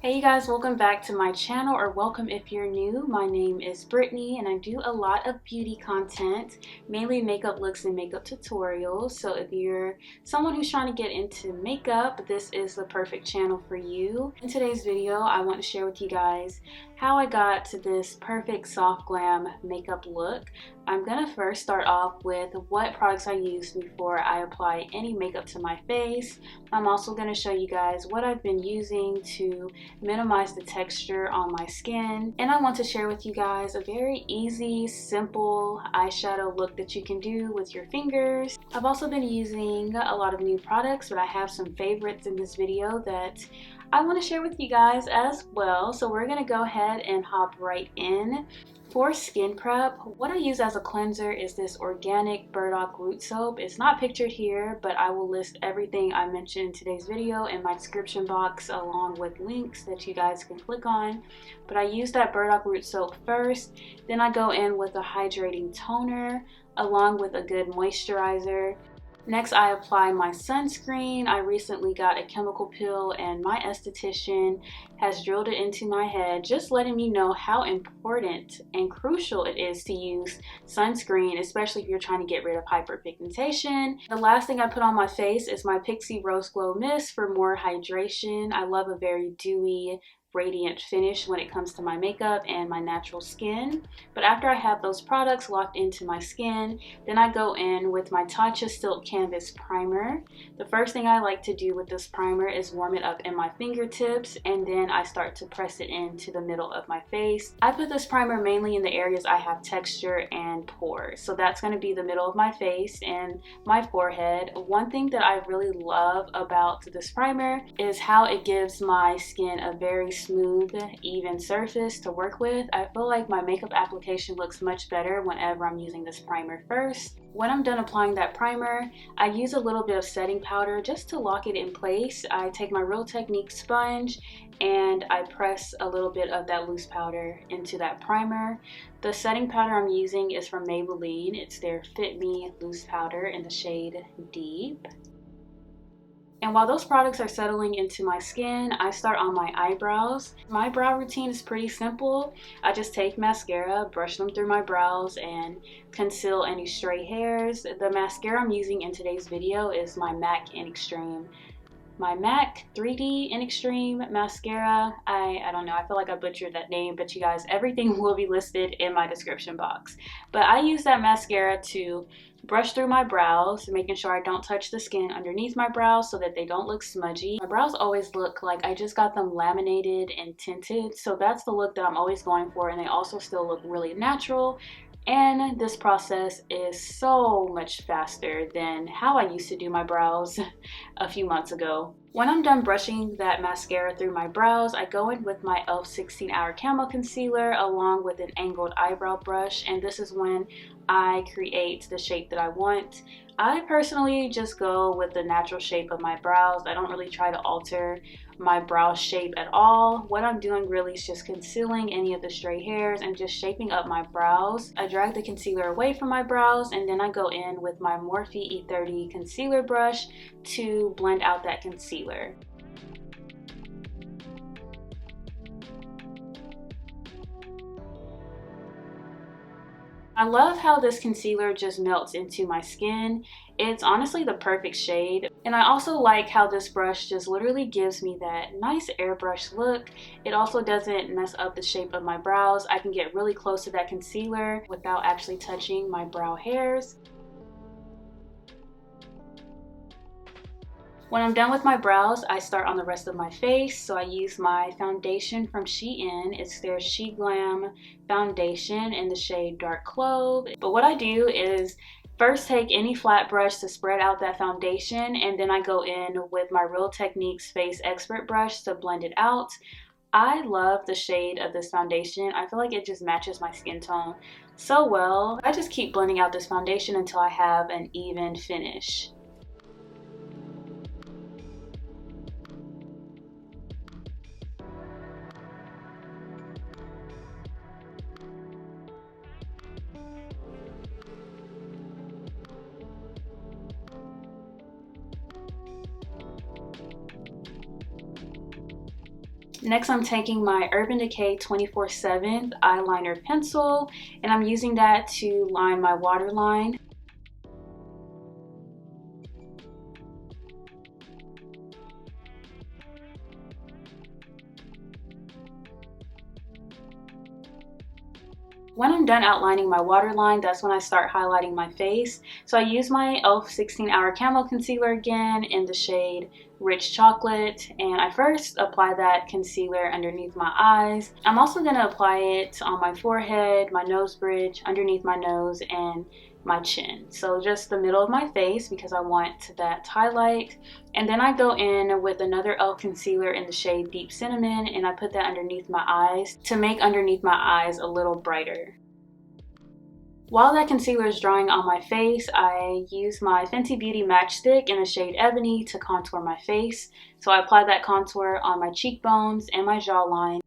Hey you guys, welcome back to my channel, or welcome if you're new. My name is Brittany and I do a lot of beauty content, mainly makeup looks and makeup tutorials. So if you're someone who's trying to get into makeup, this is the perfect channel for you. In today's video, I want to share with you guys how I got to this perfect soft glam makeup look. I'm gonna first start off with what products I use before I apply any makeup to my face. I'm also gonna show you guys what I've been using to minimize the texture on my skin, and I want to share with you guys a very easy, simple eyeshadow look that you can do with your fingers. I've also been using a lot of new products, but I have some favorites in this video that I want to share with you guys as well. So we're gonna go ahead and hop right in. For skin prep, what I use as a cleanser is this organic Burdock root soap. It's not pictured here, but I will list everything I mentioned in today's video in my description box, along with links that you guys can click on. But I use that Burdock root soap first, then I go in with a hydrating toner along with a good moisturizer. Next, I apply my sunscreen. I recently got a chemical peel and my esthetician has drilled it into my head, just letting me know how important and crucial it is to use sunscreen, especially if you're trying to get rid of hyperpigmentation. The last thing I put on my face is my Pixi Rose Glow Mist for more hydration. I love a very dewy, radiant finish when it comes to my makeup and my natural skin. But after I have those products locked into my skin, then I go in with my Tatcha Silk Canvas Primer. The first thing I like to do with this primer is warm it up in my fingertips, and then I start to press it into the middle of my face. I put this primer mainly in the areas I have texture and pores. So that's going to be the middle of my face and my forehead. One thing that I really love about this primer is how it gives my skin a very smooth, even surface to work with. I feel like my makeup application looks much better whenever I'm using this primer first. When I'm done applying that primer, I use a little bit of setting powder just to lock it in place. I take my Real Technique sponge and I press a little bit of that loose powder into that primer. The setting powder I'm using is from Maybelline. It's their Fit Me Loose Powder in the shade Deep. And while those products are settling into my skin, I start on my eyebrows. My brow routine is pretty simple. I just take mascara, brush them through my brows, and conceal any stray hairs. The mascara I'm using in today's video is my MAC in Extreme. My MAC 3D in Extreme mascara. I don't know, I feel like I butchered that name, but you guys, everything will be listed in my description box. But I use that mascara to brush through my brows, making sure I don't touch the skin underneath my brows so that they don't look smudgy. My brows always look like I just got them laminated and tinted, so that's the look that I'm always going for, and they also still look really natural. And this process is so much faster than how I used to do my brows a few months ago. When I'm done brushing that mascara through my brows, I go in with my e.l.f. 16-Hour Camo Concealer along with an angled eyebrow brush, and this is when I create the shape that I want. I personally just go with the natural shape of my brows. I don't really try to alter my brow shape at all. What I'm doing really is just concealing any of the stray hairs and just shaping up my brows. I drag the concealer away from my brows, and then I go in with my Morphe E30 concealer brush to blend out that concealer. I love how this concealer just melts into my skin. It's honestly the perfect shade. And I also like how this brush just literally gives me that nice airbrush look. It also doesn't mess up the shape of my brows. I can get really close to that concealer without actually touching my brow hairs. When I'm done with my brows, I start on the rest of my face. So I use my foundation from Shein. It's their She Glam foundation in the shade Dark Clove. But what I do is first take any flat brush to spread out that foundation, and then I go in with my Real Techniques Face Expert brush to blend it out. I love the shade of this foundation. I feel like it just matches my skin tone so well. I just keep blending out this foundation until I have an even finish. Next, I'm taking my Urban Decay 24/7 eyeliner pencil, and I'm using that to line my waterline. When I'm done outlining my waterline, that's when I start highlighting my face. So I use my e.l.f. 16-Hour Camo Concealer again in the shade Rich Chocolate, and I first apply that concealer underneath my eyes. I'm also going to apply it on my forehead, my nose bridge, underneath my nose, and my chin. So just the middle of my face because I want that highlight. And then I go in with another e.l.f. concealer in the shade Deep Cinnamon, and I put that underneath my eyes to make underneath my eyes a little brighter. While that concealer is drying on my face, I use my Fenty Beauty Matchstick in the shade Ebony to contour my face. So I apply that contour on my cheekbones and my jawline.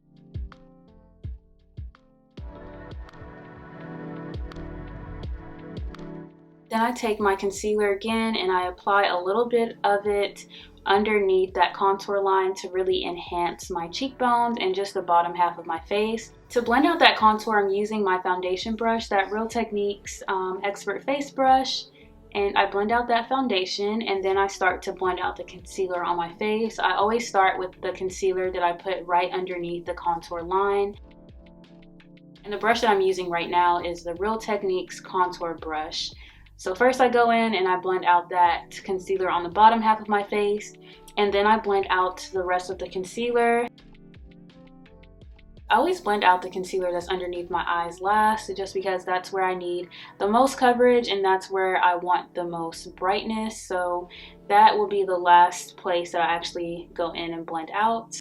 Then I take my concealer again and I apply a little bit of it underneath that contour line to really enhance my cheekbones and just the bottom half of my face. To blend out that contour, I'm using my foundation brush, that Real Techniques Expert Face Brush, and I blend out that foundation, and then I start to blend out the concealer on my face. I always start with the concealer that I put right underneath the contour line. And the brush that I'm using right now is the Real Techniques Contour Brush. So first I go in and I blend out that concealer on the bottom half of my face, and then I blend out the rest of the concealer. I always blend out the concealer that's underneath my eyes last, just because that's where I need the most coverage and that's where I want the most brightness. So that will be the last place that I actually go in and blend out.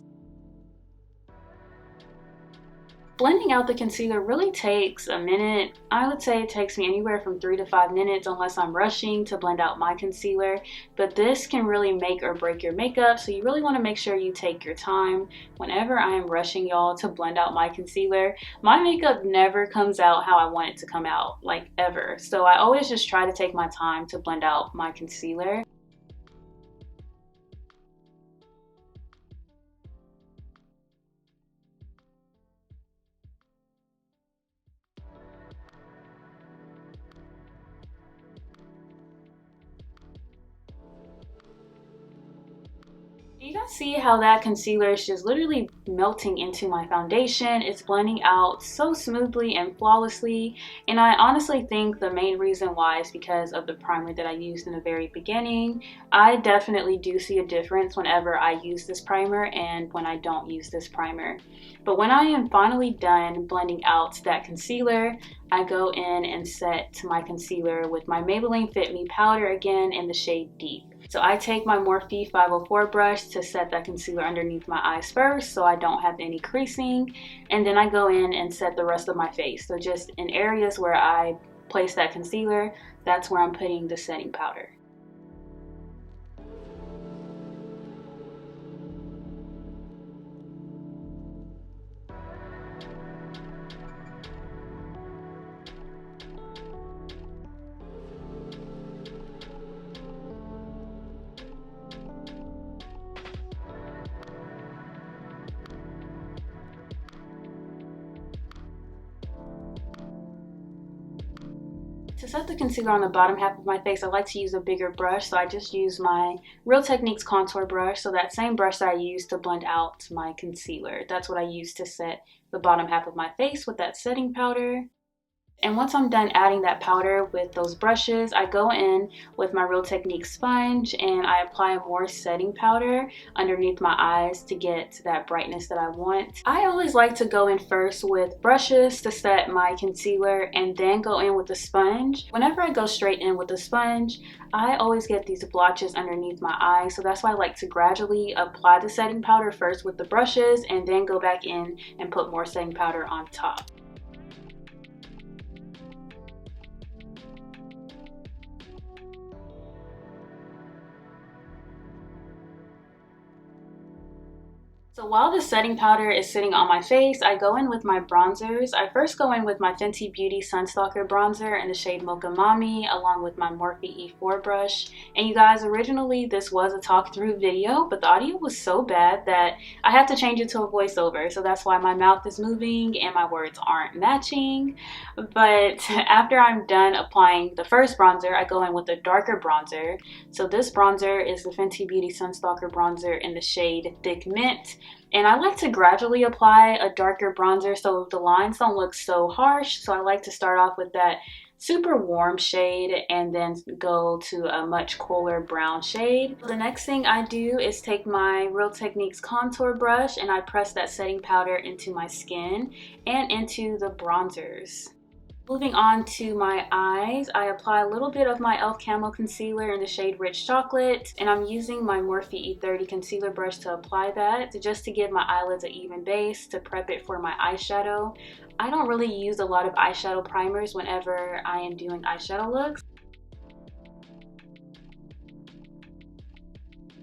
Blending out the concealer really takes a minute. I would say it takes me anywhere from 3 to 5 minutes unless I'm rushing to blend out my concealer. But this can really make or break your makeup, so you really want to make sure you take your time. Whenever I am rushing, y'all, to blend out my concealer, my makeup never comes out how I want it to come out, like ever. So I always just try to take my time to blend out my concealer. You guys see how that concealer is just literally melting into my foundation? It's blending out so smoothly and flawlessly, and I honestly think the main reason why is because of the primer that I used in the very beginning. I definitely do see a difference whenever I use this primer and when I don't use this primer. But when I am finally done blending out that concealer, I go in and set my concealer with my Maybelline Fit Me powder again in the shade Deep. So I take my Morphe 504 brush to set that concealer underneath my eyes first so I don't have any creasing, and then I go in and set the rest of my face. So just in areas where I place that concealer, that's where I'm putting the setting powder. To set the concealer on the bottom half of my face, I like to use a bigger brush, so I just use my Real Techniques contour brush. So that same brush that I use to blend out my concealer, that's what I use to set the bottom half of my face with that setting powder. And once I'm done adding that powder with those brushes, I go in with my Real Techniques sponge and I apply more setting powder underneath my eyes to get that brightness that I want. I always like to go in first with brushes to set my concealer and then go in with the sponge. Whenever I go straight in with the sponge, I always get these blotches underneath my eyes, so that's why I like to gradually apply the setting powder first with the brushes and then go back in and put more setting powder on top. So So while the setting powder is sitting on my face, I go in with my bronzers. I first go in with my Fenty Beauty Sunstalker bronzer in the shade Mocha Mami, along with my Morphe E4 brush. And you guys, originally this was a talk through video, but the audio was so bad that I had to change it to a voiceover. So that's why my mouth is moving and my words aren't matching. But after I'm done applying the first bronzer, I go in with a darker bronzer. So this bronzer is the Fenty Beauty Sunstalker bronzer in the shade Thick Mint. And I like to gradually apply a darker bronzer so the lines don't look so harsh. So I like to start off with that super warm shade and then go to a much cooler brown shade. The next thing I do is take my Real Techniques contour brush and I press that setting powder into my skin and into the bronzers. Moving on to my eyes, I apply a little bit of my e.l.f. Camo Concealer in the shade Rich Chocolate, and I'm using my Morphe E30 concealer brush to apply that, just to give my eyelids an even base to prep it for my eyeshadow. I don't really use a lot of eyeshadow primers whenever I am doing eyeshadow looks.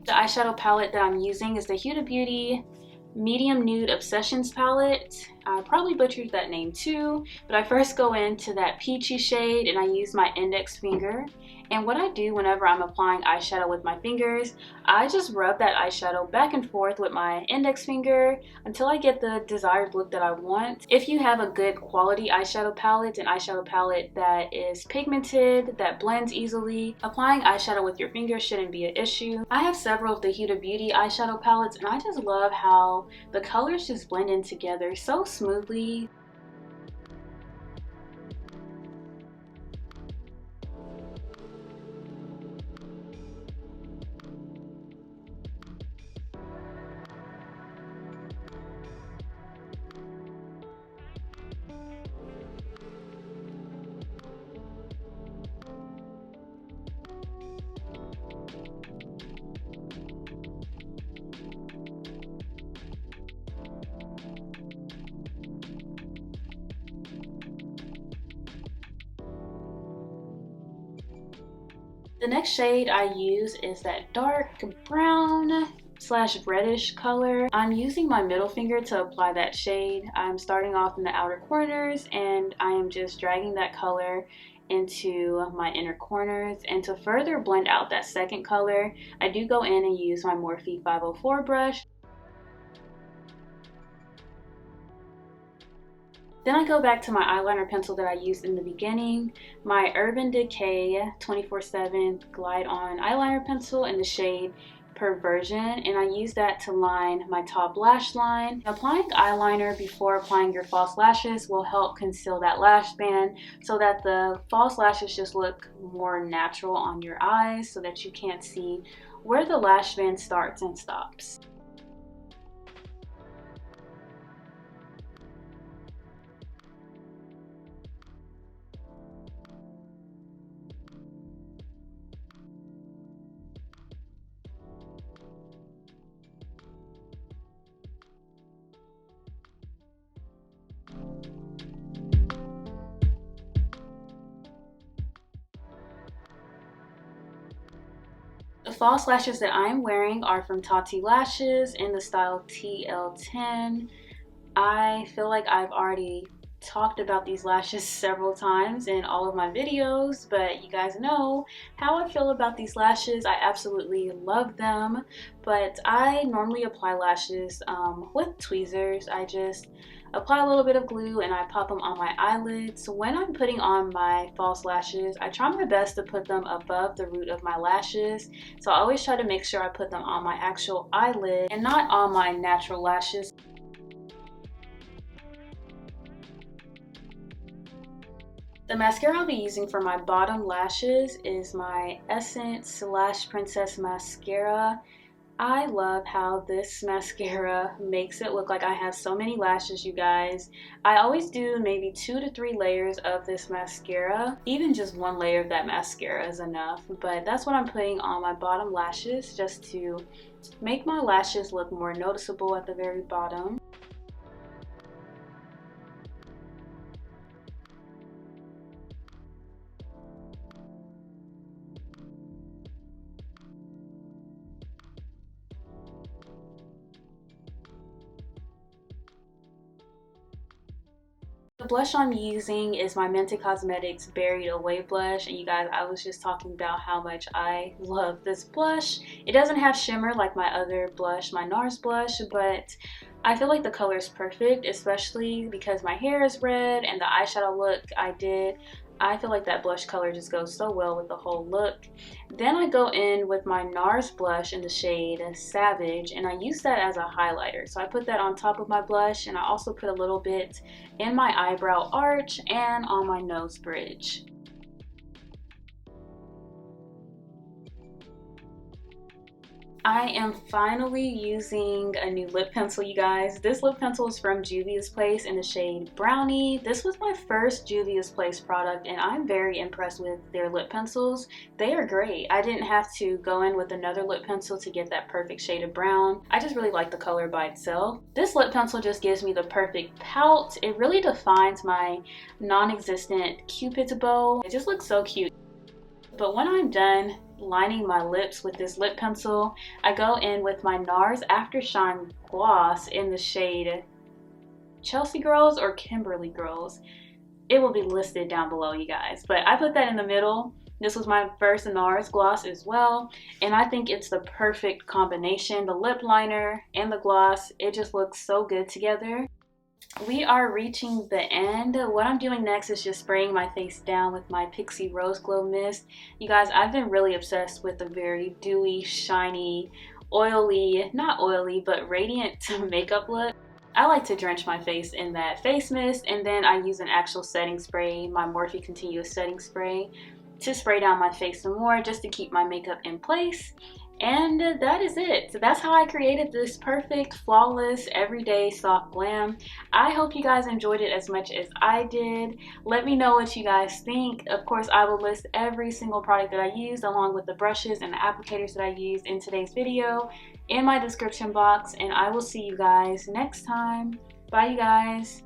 The eyeshadow palette that I'm using is the Huda Beauty Medium Nude Obsessions palette. I probably butchered that name too, but I first go into that peachy shade and I use my index finger. And what I do whenever I'm applying eyeshadow with my fingers, I just rub that eyeshadow back and forth with my index finger until I get the desired look that I want. If you have a good quality eyeshadow palette, an eyeshadow palette that is pigmented, that blends easily, applying eyeshadow with your fingers shouldn't be an issue. I have several of the Huda Beauty eyeshadow palettes and I just love how the colors just blend in together so smoothly. The next shade I use is that dark brown slash reddish color. I'm using my middle finger to apply that shade. I'm starting off in the outer corners and I am just dragging that color into my inner corners. And to further blend out that second color, I do go in and use my Morphe 504 brush. Then I go back to my eyeliner pencil that I used in the beginning, my Urban Decay 24/7 Glide On eyeliner pencil in the shade Perversion, and I use that to line my top lash line. Applying eyeliner before applying your false lashes will help conceal that lash band so that the false lashes just look more natural on your eyes so that you can't see where the lash band starts and stops. The false lashes that I'm wearing are from Tatti Lashes in the style TL10. I feel like I've already talked about these lashes several times in all of my videos, but you guys know how I feel about these lashes. I absolutely love them, but I normally apply lashes with tweezers. I just apply a little bit of glue and I pop them on my eyelids. When I'm putting on my false lashes, I try my best to put them above the root of my lashes. So I always try to make sure I put them on my actual eyelid and not on my natural lashes. The mascara I'll be using for my bottom lashes is my Essence Lash Princess Mascara. I love how this mascara makes it look like I have so many lashes, you guys. I always do maybe 2 to 3 layers of this mascara. Even just 1 layer of that mascara is enough, but that's what I'm putting on my bottom lashes just to make my lashes look more noticeable at the very bottom. The blush I'm using is my Mented Cosmetics Berried Away blush, and you guys, I was just talking about how much I love this blush. It doesn't have shimmer like my other blush, my Nars blush, but I feel like the color is perfect, especially because my hair is red and the eyeshadow look I did. I feel like that blush color just goes so well with the whole look. Then I go in with my Nars blush in the shade Savage, and I use that as a highlighter. So I put that on top of my blush, and I also put a little bit in my eyebrow arch and on my nose bridge. I am finally using a new lip pencil, you guys. This lip pencil is from Juvia's Place in the shade Brownie. This was my first Juvia's Place product, and I'm very impressed with their lip pencils. They are great. I didn't have to go in with another lip pencil to get that perfect shade of brown. I just really like the color by itself. This lip pencil just gives me the perfect pout. It really defines my non-existent Cupid's bow. It just looks so cute. But when I'm done lining my lips with this lip pencil, I go in with my Nars After Shine gloss in the shade Chelsea Girls or Kimberly Girls. It will be listed down below, you guys. But I put that in the middle. This was my first Nars gloss as well, and I think it's the perfect combination. The lip liner and the gloss, it just looks so good together. We are reaching the end. What I'm doing next is just spraying my face down with my Pixie Rose Glow Mist. You guys, I've been really obsessed with a very dewy, shiny, oily, not oily, but radiant makeup look. I like to drench my face in that face mist, and then I use an actual setting spray, my Morphe Continuous Setting Spray, to spray down my face some more just to keep my makeup in place. And that is it. So that's how I created this perfect, flawless, everyday soft glam. I hope you guys enjoyed it as much as I did. Let me know what you guys think. Of course, I will list every single product that I used along with the brushes and the applicators that I used in today's video in my description box. And I will see you guys next time. Bye, you guys.